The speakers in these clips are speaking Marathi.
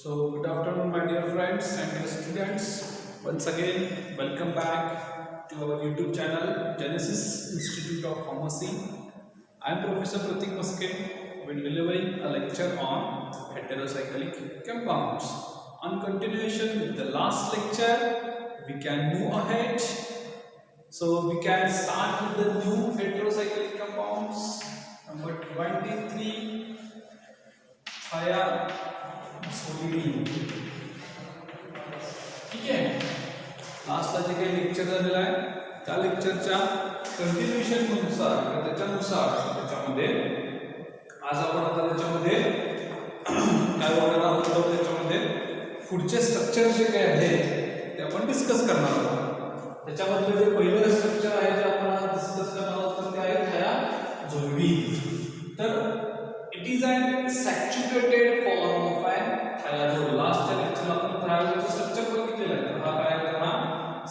So, good afternoon, my dear friends and dear students. Once again, welcome back to our YouTube channel, Genesis Institute of Pharmacy. I am Professor Pratik Maske. We will be delivering a lecture on heterocyclic compounds. On continuation with the last lecture, we can move ahead. So, we can start with the new heterocyclic compounds. Number 23, thiazolidine. ठीक आहे. लास्टला जे काही लेक्चर झालेलं आहे त्या लेक्चरच्या कंटिन्युएशन नुसार त्याच्यामध्ये आज आपण आता त्याच्यामध्ये काय बघणार आहोत त्याच्यामध्ये पुढचे स्ट्रक्चर जे काय आहे ते आपण डिस्कस करणार आहोत. त्याच्यामधलं जे पहिलं स्ट्रक्चर आहे जे आपण आज डिस्कस करणार आहोत तर ते आहे thiazolidine. तर it is an saturated form of an thiazole. Last लेक्चरला आपण thiazole स्ट्रक्चर बघितलेलं आहे. तर हा काय आहे तर हा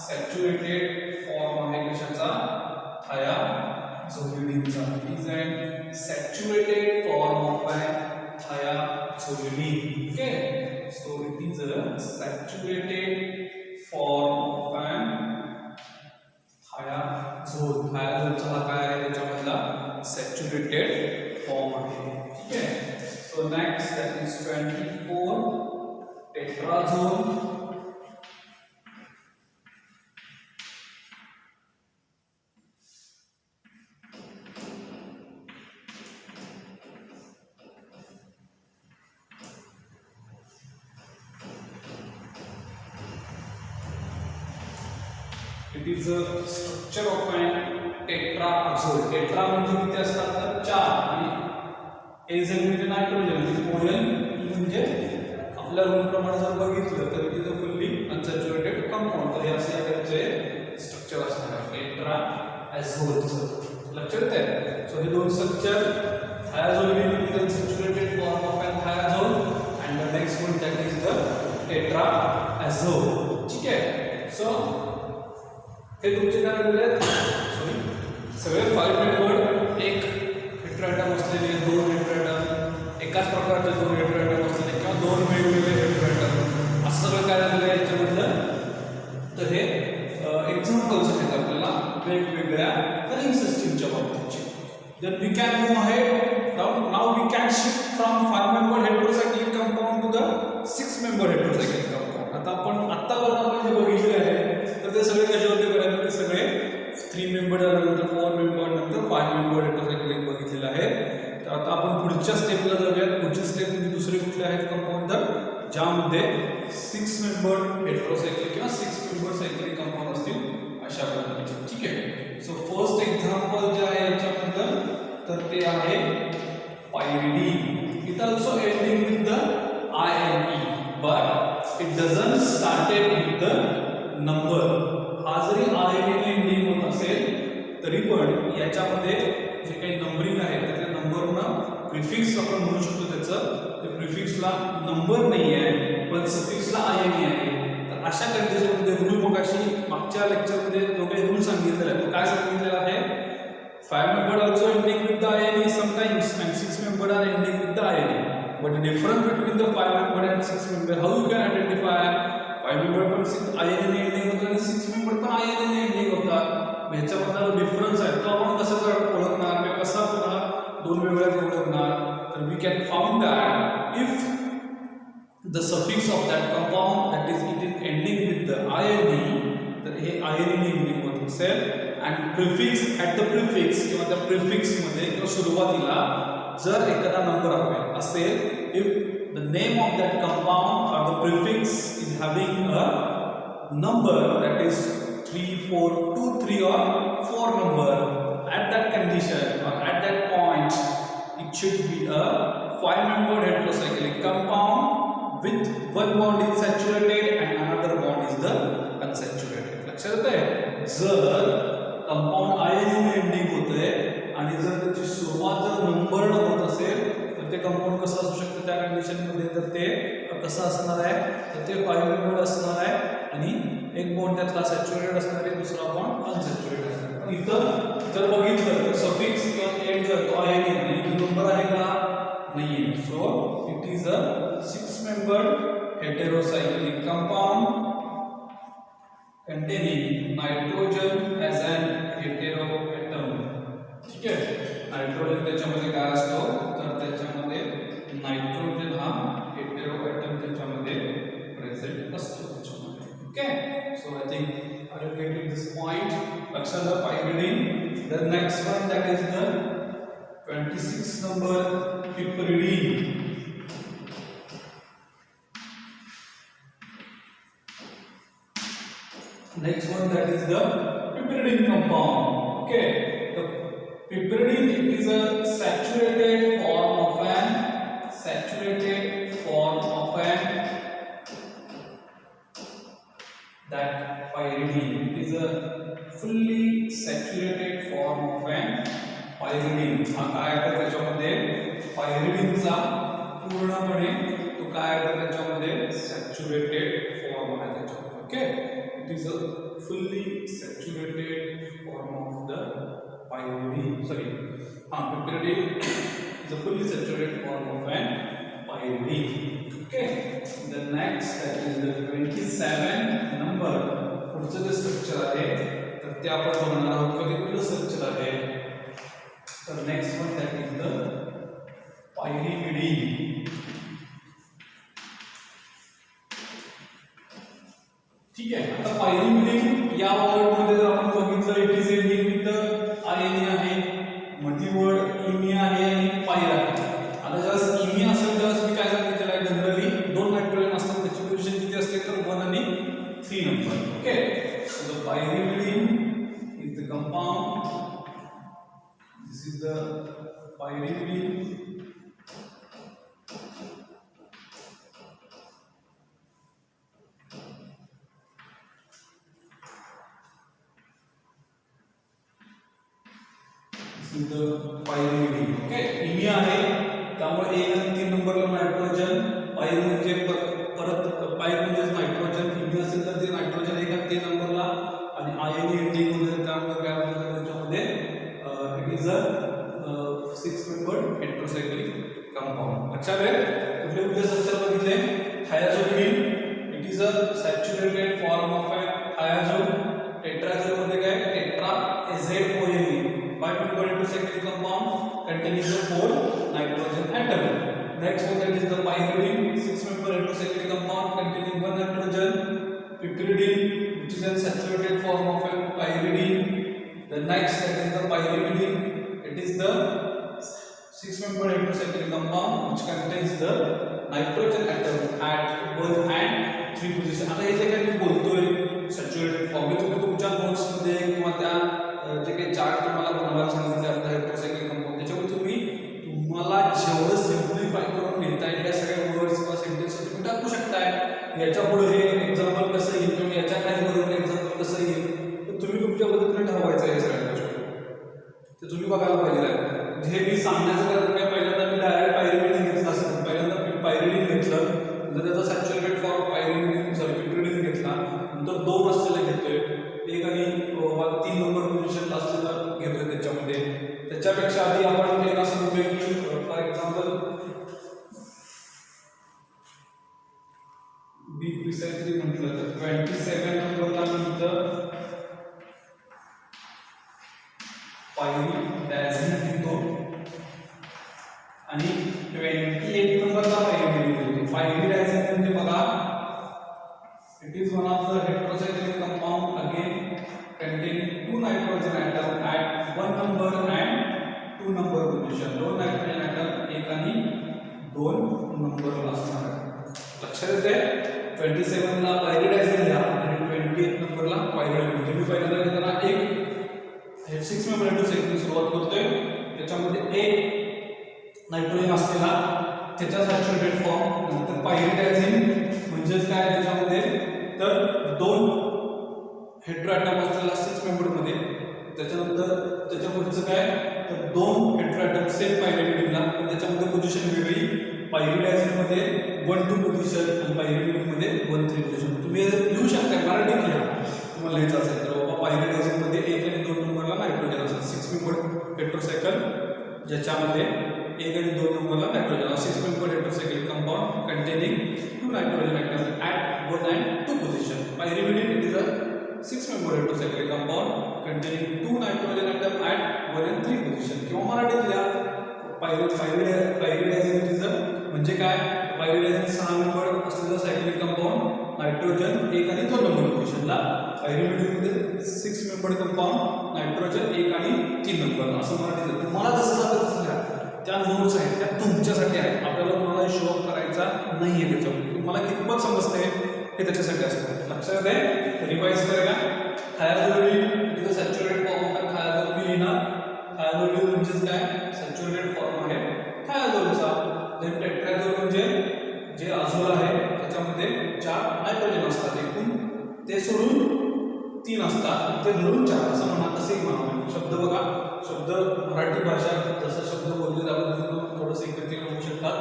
सॅच्युरेटेड फॉर्म आहे कशाचा thiazolidine. It is an saturated form of an thiazolidine. Okay, so it is a saturated form of an thiazole. thiazole चा हा काय आहे त्याच्यामधला सॅच्युरेटेड फॉर्म आहे. Okay, so next that is 24, tetrazole. It is a structure of an tetrazole. Tetra म्हणजे किती असतात तर 4. एज म्हणजे नायट्रोजन म्हणजे ON म्हणजे आपल्या रूल प्रमाणे जर बघितलं तर तिथं फुल्ली अनसॅच्युरेटेड कंपाऊंड. तर हे असे याचे स्ट्रक्चर असणार आहे टेट्राझोल. लक्षात येते. सो हे दोन structure thiazolidine is unsaturated form of an thiazole and the next one that is the tetrazole. ठीक आहे. सो हे तुमचे काय झाले सॉरी सगळे 5 मेंबर्ड एक हेट्रोएटम असलेले 2 हेट्रोएटम एकाच प्रकारचे 2 हेट्रोएटम असलेले किंवा 2 वेगवेगळे हेट्रोएटम असं सगळं काय झालेलं आहे याच्यामधलं. तर हे एक्झाम्पल्स आहेत आपल्याला वेगवेगळ्या रिंग सिस्टीमच्या बाबतीतचे. Then we can move ahead. Now we can shift from 5 member heterocyclic compound to the 6 member heterocyclic compound. आता आपण जे बघितले आहे तर ते सगळे कसे होते करायचे ते सगळे 3 मेंबर झाल्यानंतर 4 मेंबर नंतर 5 मेंबर हेट्रोसायक्लिक बघितलेलं आहे. तर आता आपण पुढच्या स्टेपला जाऊयात. पुढची स्टेप म्हणजे दुसरे कुठले आहेत कंपाऊंड तर ज्यामध्ये 6 मेंबर हेट्रोसायक्लिक किंवा 6 मेंबर सायक्लिक कंपाऊंड असतील अशा प्रकारचे. ठीक आहे. सो फर्स्ट एक्झाम्पल जे आहे याच्याबद्दल तर ते आहे pyridine. It also ending with the INE but it doesn't started with the number. हा जरी INE एंडिंग होत असेल तरी पण याच्यामध्ये जे काही नंबरिंग आहे तर त्या नंबरनं प्रिफिक्स आपण म्हणू शकतो त्याचं. त्या प्रिफिक्सला नंबर नाही आहे पण सफिक्सला INE आहे. तर अशा कंडिशनमध्ये रूल मगाशी मागच्या लेक्चरमध्ये जो काही रूल सांगितलेला आहे तो काय सांगितलेला आहे 5 member also ending with the INE sometimes and 6 member are ending with the INE. But the difference between the 5 member and 6 member, how you can identify 5 member पण INE ने ending होता आणि 6 member पण INE ने ending होता. ह्याच्यामधला डिफरन्स आहे तो आपण कसं ओळखणार किंवा कसा पुन्हा दोन वेगळ्या ओळखणार. तर we can found that if the suffix of that compound that is it is ending with the INE तर हे INE ने ending होत असेल and prefix at the prefix किंवा त्या prefix मध्ये किंवा सुरुवातीला जर एखादा नंबर असेल if the name of that compound or the prefix is having a number that is 3 4 2 3 or 4 number at that condition or at that point it should be a 5 membered heterocyclic compound with one bond is saturated and another bond is the unsaturated. लक्षात येतंय. जर कंपाऊंड INE ने एंडिंग होते आणि जर त्याची सुरुवात जर नंबर होत असेल तर ते कंपाऊंड कसं असू शकतं त्या कंडिशनमध्ये तर ते कसं असणार आहे तर ते 5 मेंबर असणार आहे आणि एक बॉन्ड त्यातला सॅच्युरेटेड असणार आहे दुसरा बॉन्ड अनसॅच्युरेटेड असणार आहे. इथं जर बघितलं तर सफिक्स किंवा एंड जो तो INE नंबर आहे का नाहीये. So it is a 6 member heterocyclic compound containing nitrogen as an heteroatom. ठीक आहे, नायट्रोजन त्याच्यामध्ये काय असतो तर त्याच्यामध्ये नायट्रोजन हा हेटेरोएटम त्याच्यामध्ये प्रेझेंट असतो त्याच्यामध्ये. Okay, so I think I will get this point. लक्षात घ्या pyridine. The next one that is the 26 number piperidine. Next one that is the piperidine compound. Okay, the piperidine, it is a saturated form of an that pyridine. It is a fully saturated form of an pyridine. हा काय आहे त्याच्यामध्ये पायरिडीनचा पूर्णपणे तो काय आहे त्याच्यामध्ये सॅच्युरेटेड फॉर्म आहे त्याच्यामध्ये. Okay, it is a fully saturated form of the pyridine. Sorry, piperidine is a fully saturated form of an pyridine. Okay, the next that is the 27 number. पुढचं जे स्ट्रक्चर आहे तर ते आपण बघणार आहोत की कुठलं स्ट्रक्चर आहे. तर next one that is the pyrimidine. ठीक आहे, आता pyrimidine या वर्ड मध्ये जर आपण बघितलं it is ending with the आयनी आहे, मधली वर्ड इमी आहे आणि पायर आहे. आता जेव्हा इमी असेल तेव्हा मी काय सांगितलं त्याला जनरली दोन नायट्रोजन असतात, त्याची पोझिशन किती असते तर 1 आणि 3 number. Okay, so the pyrimidine is the compound. This is the pyrimidine. The pyrimidine. Okay, Emmy आहे त्यामुळे 1 आणि 3 नंबरला नायट्रोजन. पायर म्हणजे परत पायर म्हणजे नायट्रोजन. इमी असेल तर ते नायट्रोजन 1 आणि 3 नंबरला आणि आयनी एंडिंग मध्ये त्यामुळे काय होतं त्याच्यामध्ये it is a 6 membered heterocyclic compound. लक्षात आहे, कुठले कुठले स्ट्रक्चर बघितले. Thiazoline, it is a saturated form of a thiazole. Tetrazole मध्ये काय टेट्राएझोलिन 5 member heterocyclic compound containing the 4 nitrogen atom. Next one that is the pyridine, 6 member heterocyclic compound containing 1 nitrogen. Piperidine, which is a saturated form of a pyridine. The next that is the pyrimidine. It is the 6 member heterocyclic compound which contains the nitrogen atom at 1 and 3 position. आता हे जे काही मी बोलतोय सॅच्युरेटेड फॉर्म, तुम्ही तुमच्या नोट्स मध्ये किंवा त्या जे काही चार्ट तुम्हाला बनवायला सांगितले आता हेटेरोसायक्लिक कंपाऊंड त्याच्यावर तुम्हाला जेवढं सिम्प्लिफाय करून लिहिता येईल त्या सगळ्या वर्ड्स किंवा सेंटेन्स तुम्ही टाकू शकताय. याच्या पुढे हे एक्झाम्पल कसं येईल किंवा याच्या खाली बरोबर एक्झाम्पल कसं येईल तर तुम्ही तुमच्या पद्धतीने ठरवायचं आहे. सगळ्या गोष्टी ते तुम्ही बघायला पाहिजे. हे मी सांगण्याचं कारण काय, पहिल्यांदा मी डायरेक्ट पायरिडीन घेतलं असतं, पहिल्यांदा पायरिडीन घेतलं नंतर त्याचा सॅच्युरेटेड फॉर्म पिपेरिडीन घेतला, नंतर 2 असलेला घेतोय, 1 आणि 3 नंबर पोझिशन असलेला घेतोय त्याच्यामध्ये. त्याच्यापेक्षा आधी आपण हे असं म्हणतोय की फॉर एक्झाम्पल बी प्रिसाइजली म्हटलं तर 27 नंबरला मी इथं पायरिडायझिन घेतो आणि 28 नंबरला पायरिडीन घेतो. पायरिडायझिन म्हणजे बघा it is one of the heterocyclic compound again containing 2 nitrogen atom at 1 number and 2 number position. 2 nitrogen atom 1 आणि 2 नंबरला असणार आहे. लक्षात येते. 27 ला पायरिडायझिन घ्या आणि 28 नंबरला पायरिडायझिन. म्हणजे मी पहिल्यांदा घेताना एक 6 मेंबर हेटेरोसायक्लिक सुरुवात करतोय, त्याच्यामध्ये 1 नायट्रोजन असलेला त्याचा सॅच्युरेटेड फॉर्म, नंतर पायरिडायझिन म्हणजेच काय त्याच्यामध्ये तर 2 हेटेरो ॲटम असलेला 6 मेंबर मध्ये, त्याच्यानंतर त्याच्या पुढचं काय तर 2 हेटेरो ॲटम सेम पायरिडीनला पण त्याच्यामध्ये पोझिशन वेगळी. पायरिडायझिन मध्ये 1-2 पोझिशन आणि पायरिडीन मध्ये 1-3 पोझिशन. तुम्ही लिहू शकता मराठीत लिहा तुम्हाला लिहायचं असेल तर बाबा पायरिडायझिन मध्ये 1 आणि 2 नंबरला नायट्रोजन असेल. 6 मेंबर हेटेरोसायकल ज्याच्यामध्ये 1 आणि 2 नंबरला nitrogen. 6 member heterocyclic compound containing 2 nitrogen atoms at 1 and 2 position. Pyrimidine, it is a 6 member heterocyclic compound containing 2 nitrogen atoms at 1 and 3 position. किंवा मराठीतल्या पायरिडायझिन म्हणजे काय? पायरिडायझिन 6 मेंबर असलेला सायक्लिक कंपाउंड नायट्रोजन 1 आणि 2 नंबर पोझिशनला. पायरिमिडिन मध्ये 6 मेंबर कंपाउंड नायट्रोजन 1 आणि 3 नंबर असं मराठीत. तुम्हाला जसं लागत असल्या त्या नोट्स आहेत त्या तुमच्यासाठी आहेत. आपल्याला कोणाला शो ऑफ करायचा नाहीये त्याच्यामध्ये. तुम्हाला कितपत समजते हे त्याच्यासाठी असतं. लक्षात आहे. रिवाइज करूया. Thiazoline is the saturated form of थायाझोलिना. थायाझोलिन म्हणजे काय? सॅच्युरेटेड फॉर्म आहे थायाझोलचा. देन टेट्राझोल म्हणजे जे अझोल आहे त्याच्यामध्ये 4 नायट्रोजन असतात एकूण, ते सोडून 3 असतात, ते धरून 4 असं म्हणा. तसेही म्हणा. शब्द बघा, शब्द मराठी भाषा जसं शब्द बोलले जातात थोडंसं एकत्रित होऊ शकतात.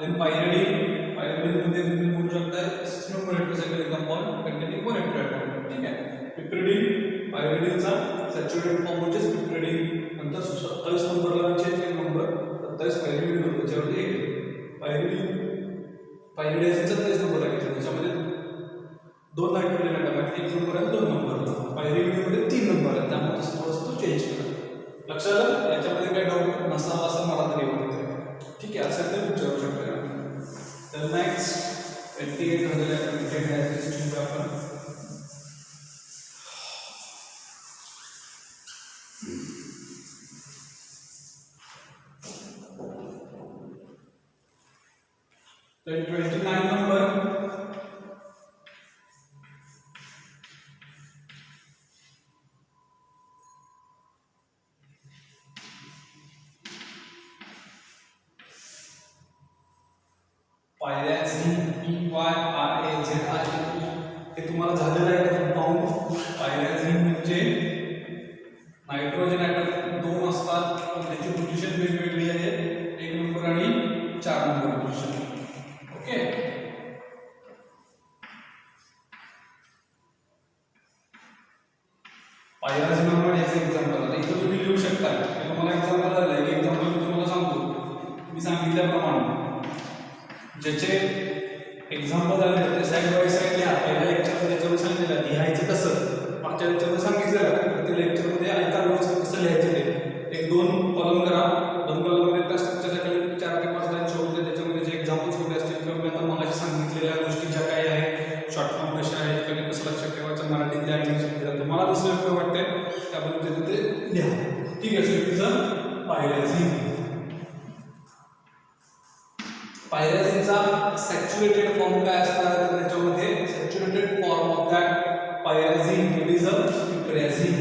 देन पायरिडिन, पायरिडिनमध्ये तुम्ही म्हणू शकता 6 member heterocyclic compound containing 1 heteroatom. ठीक आहे. पिप्रिडिन, पायरिडिनचा सॅच्युरेटेड फॉर्म म्हणजे पिप्रिडिन. नंतर 27 नंबरला विचारले नंबर 27 पायरिडिन होतं त्याच्यामध्ये पायरिडिन पायरिडायझिनचा 27 नंबर आहे. त्याच्यामध्ये 2 नायट्रोजन ॲटम आहेत, 1 नंबर आहे 2 नंबर. पायरिडिनमध्ये 3 नंबर आहे, त्यामुळे तसं थोडंसं तो चेंज केला. लक्षात आलं. याच्यामध्ये काही डाऊट नसावा असं मला तरी वाटतं. ठीक आहे. असेल तर विचारू शकतो. तर नेक्स्ट 28 झालेल्या कंटेंट डायजेस्टिंग आपण then 29 number पायरॅझिन PYRAZINE हे तुम्हाला झालेलं आहे कंपाऊंड. पायरॅझिन म्हणजे नायट्रोजन ॲटम 2 असतात पण त्याची पोझिशन वेगवेगळी आहे. 1 नंबर आणि 4 नंबर पोझिशन. ओके. पायरॅझिन नंबर याचं एक्झाम्पल आता इथं तुम्ही लिहू शकता. तुम्हाला एक्झाम्पल आलं आहे. एक्झाम्पल मी तुम्हाला सांगतो. मी सांगितल्याप्रमाणे ज्याचे एक्झाम्पल आले ते साईड बाय साईड लिहा. पहिल्या लेक्चरमध्ये त्याच्यावर सांगितलेलं लिहायचं कसं, मागच्या लेक्चरमध्ये सांगितलेलं ते लेक्चरमध्ये ऐका रोज कसं लिहायचं ते. 1-2 कॉलम करा. 2 कॉलममध्ये त्या स्ट्रक्चरच्या खाली 4 ते 5 लाईन सोडून द्या. त्याच्यामध्ये जे एक्झाम्पल्स होते असतील किंवा मी आता मला सांगितलेल्या गोष्टी ज्या काही आहेत, शॉर्ट फॉर्म कशा आहेत, कधी कसं लक्षात ठेवायचं, मराठीतल्या इंग्लिशमध्ये तुम्हाला जसं योग्य वाटतंय त्या पद्धतीने ते लिहा. ठीक आहे. सो तिचं पायरॅझिन. पायरॅझिनचा सॅच्युरेटेड फॉर्म काय असणार तर त्याच्यामध्ये saturated form of that pyrazine it is a piperazine.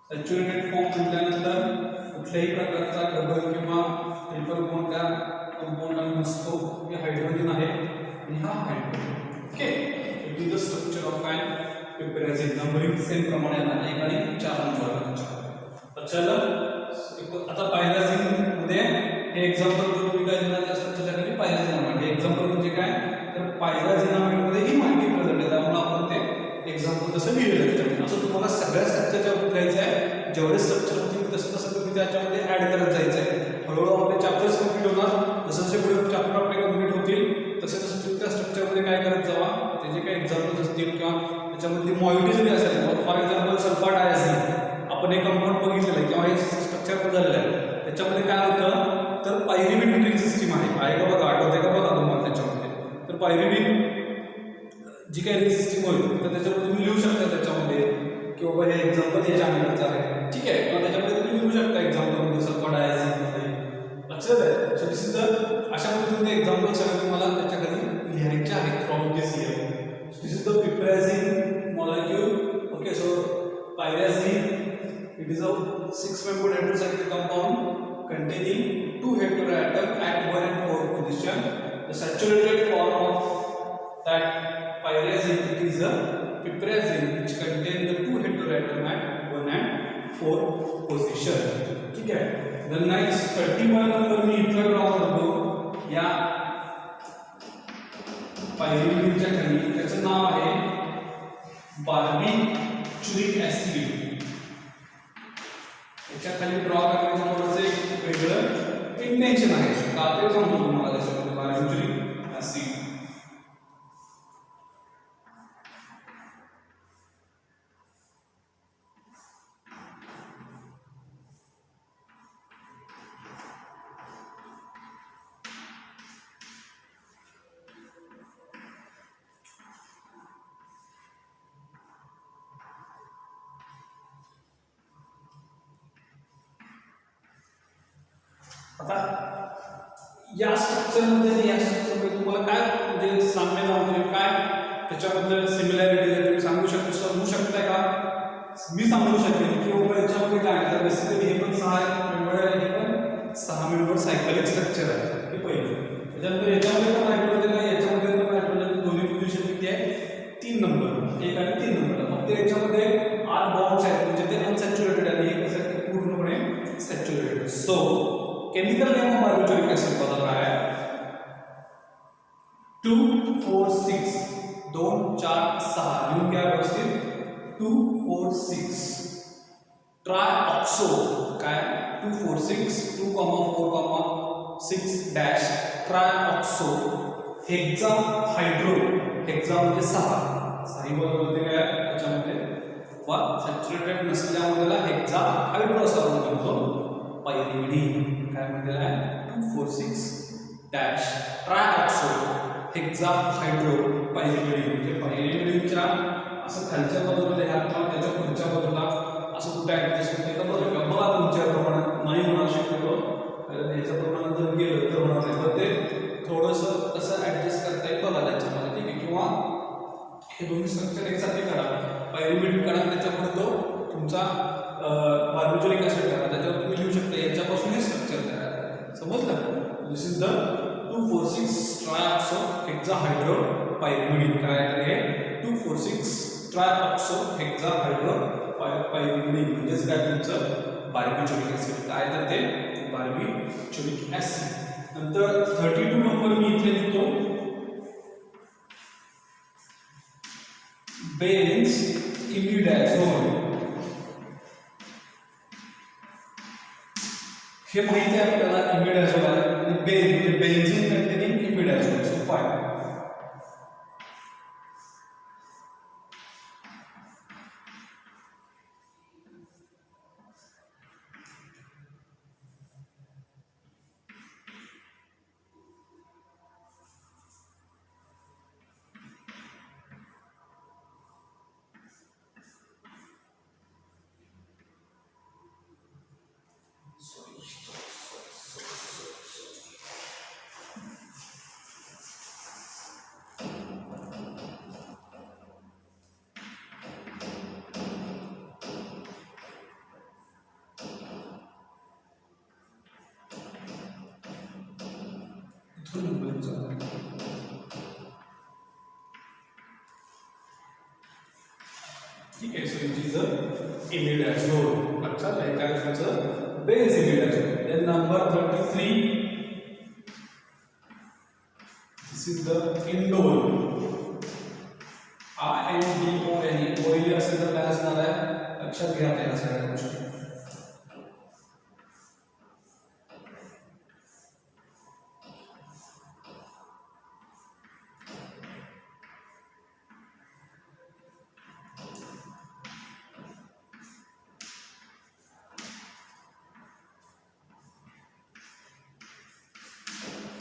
Saturated form म्हटल्यानंतर कुठल्याही प्रकारचा डबल किंवा ट्रिपल बॉन्ड त्या कंपाऊंडला नसतो. हे हायड्रोजन आहे आणि हा hydrogen. Okay. It is the structure of an piperazine. Numbering same प्रमाणे आहे 1 आणि 4 नंबर. लक्षात. आता पायरॅझिन मध्ये हे एक्झाम्पल जर तुम्ही काय देणार त्या स्ट्रक्चरच्या खाली पायरॅझिनामाइड. हे एक्झाम्पल म्हणजे काय तर पायरॅझिनामाइड मध्ये ही माहिती प्रेझेंट आहे, त्यामुळे आपण ते एक्झाम्पल तसं लिहिलेलं आहे. असं तुम्हाला सगळ्या स्ट्रक्चरच्या लिहायचं आहे. जेवढे स्ट्रक्चर होतील तसं तसं तुम्ही त्याच्यामध्ये ऍड करत जायचं आहे. हळूहळू आपले चॅप्टर्स कम्प्लीट होणार. जसं जसे पुढे चॅप्टर आपले कम्प्लीट होतील तसे तसं तुम्ही त्या स्ट्रक्चरमध्ये काय करत जावा. त्याचे काही एक्झाम्पल्स असतील किंवा त्याच्यामध्ये मॉलिक्युल जरी असेल, फॉर एक्झाम्पल सल्फर डायझिन आपण एक कंपाऊंड बघितलेलं आहे किंवा हे स्ट्रक्चर बदललं आहे. त्याच्यामध्ये काय होतं तर पायरिमिडिन रिंग सिस्टीम आहे का बघा, आठवते का बघा तुम्हाला त्याच्यामध्ये. तर पायरिमिडिन जी काही रिंग सिस्टीम होईल तर त्याच्यामध्ये तुम्ही लिहू शकता त्याच्यामध्ये की बाबा हे एक्झाम्पल हे चॅनलचं आहे. ठीक आहे. किंवा त्याच्यामध्ये तुम्ही लिहू शकता एक्झाम्पलमध्ये सल्फर डायझिनमध्ये. लक्षात आहे. सो दिस इज द अशा पद्धतीने एक्झाम्पल सगळं तुम्हाला त्याच्याखाली लिहायचे आहेत from this year. This is the piperazine molecule. Okay. So pyrazine it is a 6-membered heterocyclic compound containing 2 heteroatoms at 1 and 4 position. The saturated form of that pyrazine it is a piperazine which contains the 2 heteroatoms at 1 and 4 position. ठीक है. The next 31 नंबर मी इथं ड्रॉ करतो या पायरिमिडिनच्या खाली. त्याचं नाव आहे बार्बी बार्बिट्युरिक ऍसिड. याच्या खाली ड्रॉ करण्याचं थोडंसं एक वेगळं इंटेन्शन आहे का ते सांगतो तुम्हाला. त्याच्यामध्ये बार्बिट्युरिक ऍसिड आता या स्ट्रक्चरमध्ये तुम्हाला काय म्हणजे साम्यता वगैरे काय त्याच्याबद्दल सिमिलॅरिटी तुम्ही सांगू शकताय का? मी सांगू शकेन की बाबा याच्यामध्ये काय तर बेसिकली हे पण 6 मेंबर आहे, हे पण 6 मेंबर सायकलिक स्ट्रक्चर आहे. हे पहिलं. त्याच्यानंतर याच्यामध्ये पण नायट्रोजन आहे, याच्यामध्ये पण नायट्रोजन. दोन्ही पोझिशन किती आहे? 3 नंबर, 1 आणि 3 नंबर. फक्त याच्यामध्ये 8 बॉन्ड्स आहेत म्हणजे ते अनसॅच्युरेटेड आहे, हे कसं आहे पूर्णपणे saturated. So chemical name of barbituric acid बघा काय आहे? 2 4 6 2 4 6 लिहून घ्या व्यवस्थित. 2 4 6 ट्रायऑक्सो काय 2 4 6 2 4 6 डॅश ट्रायऑक्सो हेक्सा हायड्रो. हेक्सा म्हणजे 6 बरोबर होते काय त्याच्यामध्ये वा सॅच्युरेटेड नसल्यामुळे त्याला हेक्सा हायड्रो असं म्हणतो. पायरिमिडीन काय म्हटलेलं आहे 2 4 6 डॅश ट्रायऑक्सो हेक्सा हायड्रो पायरिमिडीन. म्हणजे पायरिमिडीनच्या असं खालच्या बाजूला लिहा किंवा त्याच्या पुढच्या बाजूला असं कुठे ऍडजस्ट होते का बघा. बघा तुमच्या प्रमाणात नाही होणार शक्यतो, कारण याच्या प्रमाणात जर गेलं तर होणार नाही. तर ते थोडंसं कसं ऍडजस्ट करता येईल बघा त्याच्यामध्ये, ठीक आहे. किंवा हे दोन्ही स्ट्रक्चर एकसारखे करा. पायरिमिड करा, त्याच्या पुढे तो तुमचा बार्बिट्युरिक ऍसिड करा, त्याच्यावर तुम्ही लिहू शकता याच्यापासून हे स्ट्रक्चर तयार. समजलं? This is the 2 4 6 trioxo hexa hydro pyrimidine. काय तर हे 2 4 6 ट्रायऑक्सो हेक्सा हायड्रो पायरिमिडीन म्हणजेच काय तुमचं बार्बिट्युरिक ऍसिड. काय तर ते बार्बिट्युरिक ऍसिड. नंतर 32 नंबर मी इथे लिहितो बेन्झ इमिडॅझोल. हे माहिती आहे आपल्याला इमिडॅझोल आहे आणि म्हणजे बेन्झीन कंटेनिंग इमिडॅझोल. सोपं आहे. ठीक आहे. So it is a imidazole. लक्षात आहे काय तुमचं benz imidazole. Then number 33 this is the indole. INDOL. ओइली असेल तर काय असणार आहे लक्षात घ्या त्या सगळ्या गोष्टी.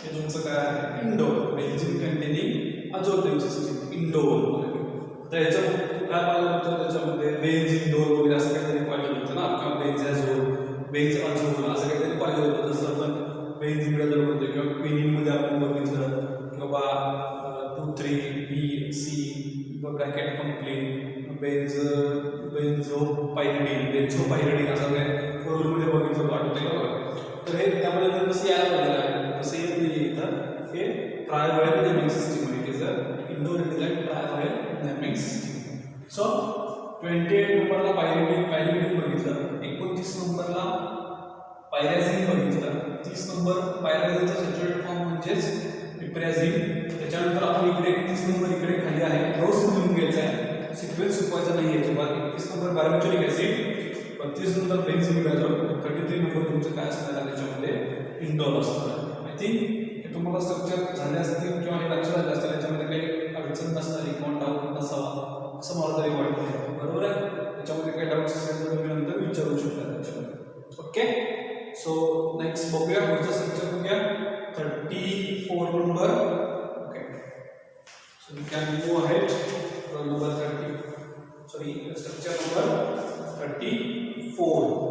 हे तुमचं काय आहे indole. Benzene containing azotic system indole. तर याच्या काय पाहिलं होतं त्याच्यामध्ये बेन्झ इंडोल वगैरे असं काहीतरी पाहिलं होतं ना, किंवा बेन्झॅझोल बेन्झ अझोल असं काहीतरी पाहिलं होतं. जसं आपण बेन्झ इमिडॅझोल म्हणतो किंवा क्विनिनमध्ये आपण बघितलं किंवा 2 3 BC ब्रॅकेट कंप्लीट बेन्झोपायरिडीन असं काय रूलमध्ये बघितलं वाटतं का. तर हे त्यामध्ये जर कसं यायला पाहिजे आहे तसं येत नाही इथं. हे ट्रायव्हायल नेमिंग सिस्टीम आहे. It is a indoor intelligent trivial naming system. So 28 नंबरला पायरिमिडीन बघितलं, 29 नंबरला पायरॅझिन बघितलं, 30 नंबर पायरॅझिनचा सॅच्युरेट फॉर्म म्हणजेच पिप्रॅझिन. त्याच्यानंतर आपण इकडे 30 नंबर इकडे खाली आहे रोज लिहून घ्यायचा आहे. सिक्वेन्स चुकवायचा नाही आहे. जेव्हा 31 नंबर बॅरॅन्च्युरिक ऍसिड, 35 नंतर बेन्झोइडाझोल, 33 नंबर तुमचं काय असणार आहे त्याच्यामध्ये इंडॉल असणार. आय थिंक हे तुम्हाला स्ट्रक्चर झाले असतील किंवा हे लक्षात आले असतील, याच्यामध्ये काही अडचण नसणारी किंवा डाऊट नसावा असं मला तरी वाटतं. बरोबर आहे. त्याच्यामध्ये काही डाऊट्स असेल तर तुम्ही नंतर विचारू शकता त्याच्यामध्ये. ओके, सो नेक्स्ट बघूया पुढचं स्ट्रक्चर बघूया 34 number. Okay, so we can move ahead number 30, sorry structure number 34.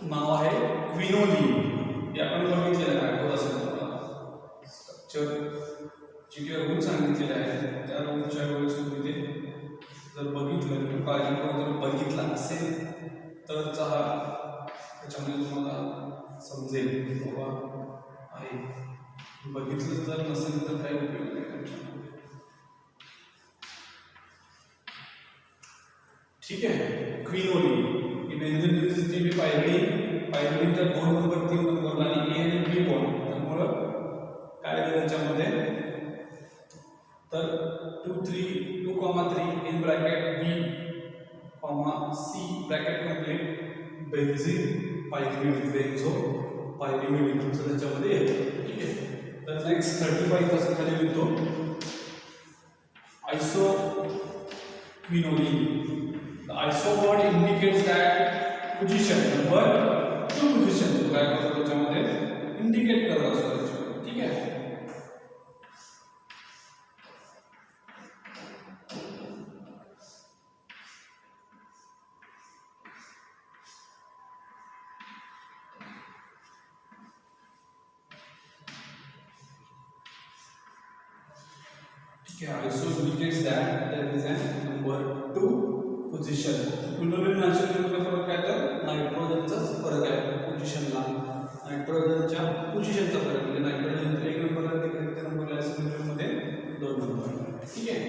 नाव आहे क्विनोलिन. हे आपण बघितलेलं आहे आठवत असेल तुम्हाला. स्ट्रक्चर जी काही रूल सांगितलेले आहे त्या रूलच्या वेळेस तुम्ही ते जर बघितलं किंवा काळजीपूर्वक जर बघितला असेल तर हा त्याच्यामध्ये तुम्हाला समजेल बाबा आहे. बघितलं जर नसेल तर काही उपयोग नाही त्याच्यामध्ये. ठीक आहे. क्विनोलिन ही बेन्झीन रिजिस्टिव्ह पायरिडीनच्या 2 नंबर 3 नंबरला आणि ए आणि बी बॉन्ड, त्यामुळं काय आहे त्याच्यामध्ये तर 2,3 in bracket B C bracket complete benzene pyrimid benzo pyrimid असं त्याच्यामध्ये येतं. ठीक आहे. तर नेक्स्ट 35 कसं खाली लिहितो आयसो quinoline. The iso word indicates that position number 2 position काय करतो त्याच्यामध्ये इंडिकेट करत असतो त्याच्यामध्ये. ठीक आहे. ठीक आहे. iso indicates that there is a number 2 position. Quinoline नायट्रोजनमध्ये फरक काय तर नायट्रोजनचाच फरक आहे पोझिशनला. नायट्रोजनच्या पोझिशनचा फरक म्हणजे नायट्रोजन 1 नंबरला ते नंबरला ऍसिडमध्ये 2 नंबर. ठीक आहे.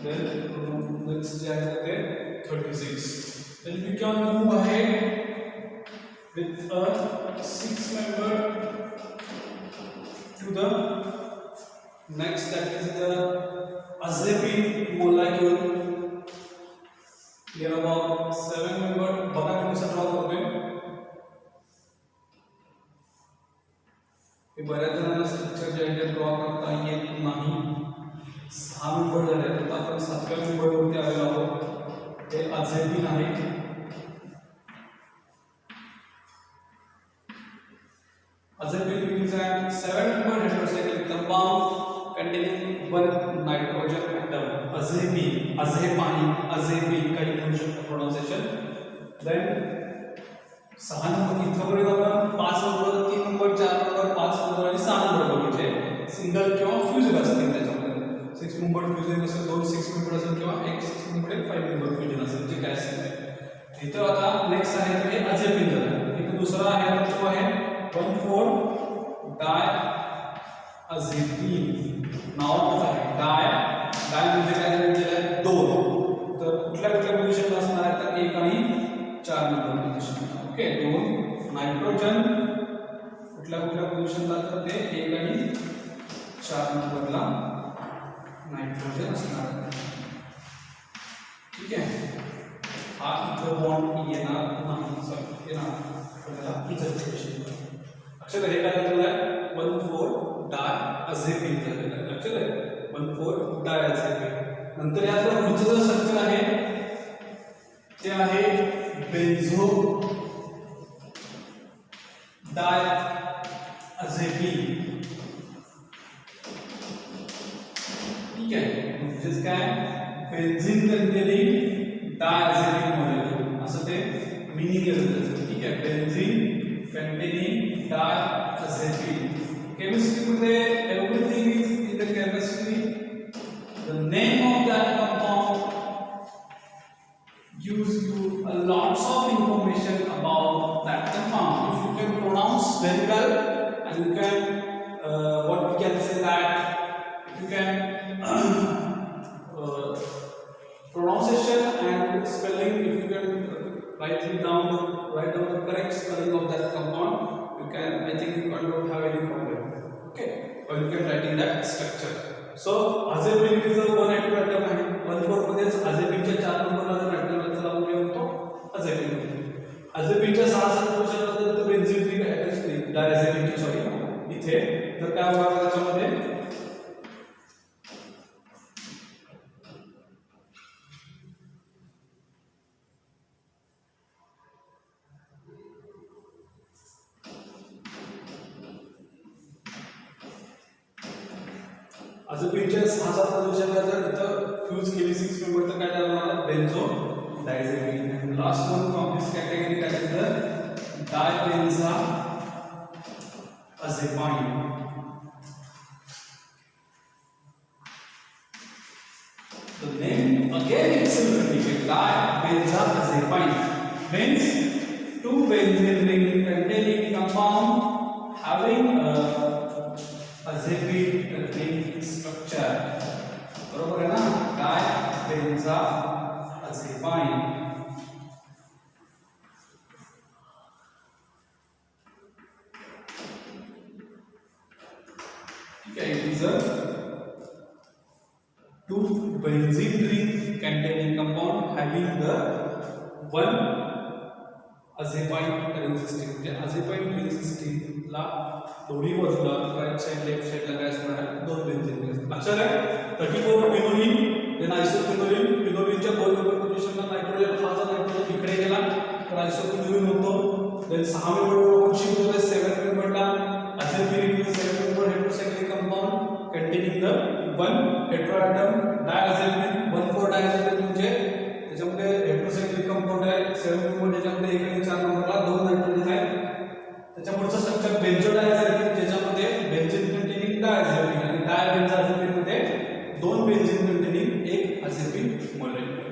देन नेक्स्ट जे आहे ते 36. Then we can move ahead with a 6 member to the next, that is the azepine molecule. Here about 7 member. बघा मी कसं ड्रॉ करतोय. हे बऱ्याच जणांना स्ट्रक्चर जे आहे ड्रॉ करता येत नाही. 6 मेंबर झाले तर आपण 7व्या मेंबरवरती आलेलो आहोत. ते azepine आहे. Azepine is a 7-member heterocyclic compound containing 1 nitrogen atom. azepine काही म्हणू शकतो प्रोनाउन्सिएशन. देन 6 नंबर इथपर्यंत आपण 5 नंबर 3 नंबर 4 नंबर 5 नंबर आणि 6 नंबर बघितले. सिंगल किंवा फ्युजन असतील त्याच्यामध्ये. 6 मेंबर फ्युजन असेल, 2 6 मेंबर असेल किंवा एक 6 मेंबर 5 मेंबर फ्युजन असेल, जे काय असेल. इथं आता नेक्स्ट आहे तर हे azepine झालं. इथं दुसरा आहे तो आहे 1,4 डायazepine. नाव आहे डाय म्हणजे काय झालेलं आहे 2. तर कुठल्या पोझिशनला असणार आहे तर 1 आणि 4 नंबर पोझिशन. ओके. 2 नायट्रोजन कुठल्या पोझिशनला तर ते 1 आणि 4 नंबरला नायट्रोजन असणार आहे. ठीक आहे. हा इथं बॉन्ड येणार नाही. सॉरी येणार आपल्याला इथं पोझिशन. लक्षात आहे काय झालेलं आहे 1,4 डायazepine झालेलं आहे. लक्षात आहे 1,4 डायazepine. नंतर यातलं पुढचं जे स्ट्रक्चर आहे ते आहे बेन्झो डायazepine. ठीक आहे. म्हणजेच काय बेन्झीन कंटेनिंग डायazepine मॉलिक्यूल असं ते मिनिंग येतं. ठीक आहे. Benzene containing diazepine. Chemistry मध्ये everything is in the chemistry, the name of that compound gives you a lots of information about that compound. If you can pronounce very well, and you can what we can say that if you can pronunciation and spelling, if you can write down the correct spelling of that compound, you can, I think you don't have any problem. Okay, or you can write in that structure. So azepine is a one atom आहे 1,4 मध्ये azepine च्या 4 नंबरला जर नायट्रोजनचा लावून येतो azepine. azepine च्या 6-7 पोषकांमध्ये तर बेन्झीन रिंग अटॅच डायazepine ची सॉरी इथे तर काय होणार त्याच्यामध्ये azepine च्या 6-7 पोझिशनला जर इथं फ्यूज केली 6 मेंबर तर काय झालं बेन्झो डायazepine and last one from this category that is the dibenza azepine. The name again itself indicates dibenzazepine means two benzene ring containing compound having azepine ring structure. बरोबर है ना dibenzazepine. Okay, it is a two benzene ring containing compound having the one azepine ring system. म्हणजे azepine ring system ला दोन्ही बाजूला राइट साइड लेफ्ट साइड ला काय असणार आहे दोन बेन्झीन रिंग. लक्षात आहे 34 क्विनोलिन देन आयसोक्विनोलिन. क्विनोलिनच्या 2 नंबर पोझिशनला नायट्रोजन हा जर नायट्रोजन इकडे गेला तर आयसोक्विनोलिन होतो. देन 6 मेंबर आपण शिफ्ट होते 7 मेंबरला azepine is 7 member heterocyclic compound containing the one heteroatom diazepine 1,4 diazepine म्हणजे त्याच्यामध्ये हेटेरोसायक्लिक कंपाऊंड आहे 7 मेंबर त्याच्यामध्ये 1 आणि 4 नंबरला 2 नायट्रोजन आहे. त्याच्यापुढचं स्ट्रक्चर बेन्झोडायazepine ज्याच्यामध्ये बेन्झीन कंटेनिंग डायazepine आणि डायबेन्झाझेपिन मध्ये 2 बेन्झीन कंटेनिंग 1 azepine मॉलिक्यूल.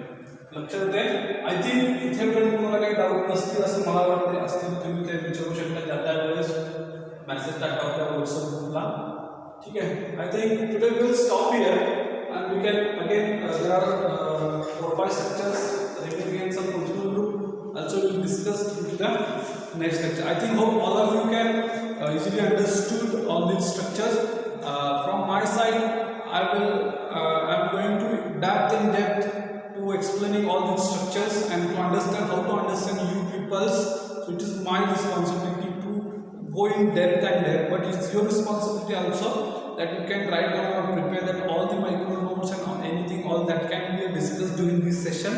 लक्षात येते. आय थिंक इथे पण तुम्हाला काही डाऊट नसतील असं मला वाटते. असतील तुम्ही ते विचारू शकता त्या त्यावेळेस मेसेज टाका आपल्या व्हॉट्सअप ग्रुपला. ठीक आहे. I think today we will stop here and we can again there are 4-5 structures remaining and some functional group also we will discuss into the next lecture. I think hope all of you can easily understood all these structures. From my side I'm going to in depth to explaining all these structures and to understand how to understand you peoples. So it is my responsibility to go in depth and depth, but it's your responsibility also that you can write down or prepare that all the micro notes and anything all that can be discussed during this session,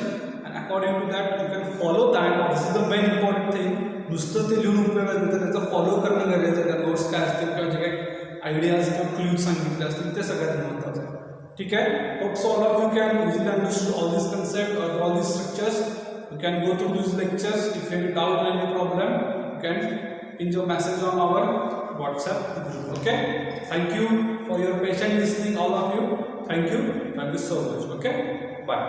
and according to that you can follow that. This is the main important thing. नुसतं ते लिहून उपयोगात येतं त्याचा फॉलो करणं गरजेचं आहे. त्या नोट्स काय असतील किंवा जे काही आयडियाज किंवा क्ल्यूज सांगितले असतील ते सगळ्यात महत्त्वाचं आहे. ठीक आहे. Hope so all of you can easily understand all this concept और all this structures. You can go through these lectures. If you have any doubt or any problem, you can pin your message on our WhatsApp group. Okay. Thank you for your patient listening, all of you. Thank you so much. Okay. Bye.